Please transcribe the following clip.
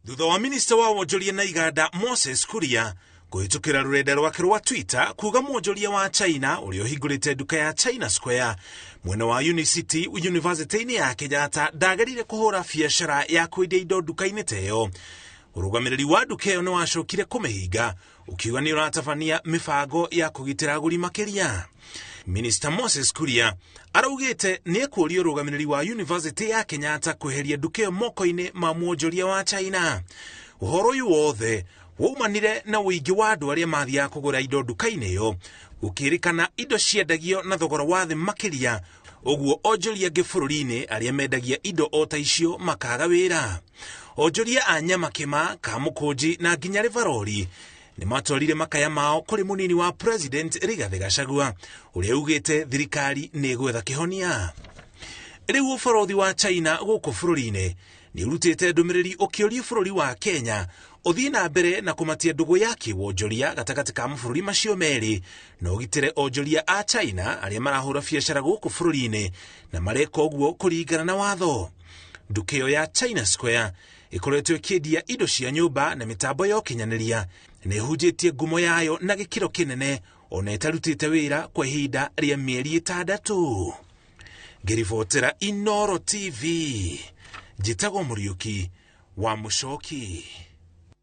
Thutha wa minista wa wonjoria na iganda Moses Kuria kuhitukira rurenda rwake rwa Twitter kuga mwonjoria wa China uria uhingurite nduka ya China Square mwena wa Unicity University-ini ya Kenyatta ndagerire kuhura biacara ya kwendia indo nduka-ini teyo. Urugamiriri wa nduka iyo niwacokire kumihinga ukiuga ni uratabania mibango ya kugitira aguri makiria. Minister Moses Kuria araugite ni ekuria urugamiriri wa University ya Kenyatta kweheria nduka iyo moko-ini ma mwonjoria wa China. Uhoro uyu wothe waumanire na wingi wa andu aria mathia kugura indo nduka-ini iyo ukirikana indo ciendagio na thogora wa thi makiria, uguo onjoria gibũrũri-ini aria mendagia indo o ta icio makaga wira. Onjoria a nyama kima Kamukunji na nginya Rivarori ni matwarire makaya mao kuri munini wa President Rigathi Gachagua uria ugite thirikari ni gwetha kihonia. Riu uborothi wa China guku bũrũri-ini ni urutite ndumiriri ukioria bũrũri wa Kenya uthii na mbere na kumatia ndugu ya kiwonjoria gatagati ka mabũrũri macio meri na ugitire onjoria a China aria marahura biacara guku bũrũri-ini na mareka uguo kuringana na watho. Nduka iyo ya China Square ikoretwo ikiendia indo cia nyumba na mitambo ya ukinyaniria na ihunjitie ngumo yayo na gikiro kinene ona itarutite wira kwa ihinda ria mieri 6. Ngiribotera Inooro TV, Njitagwo Muriuki wa Muchoki.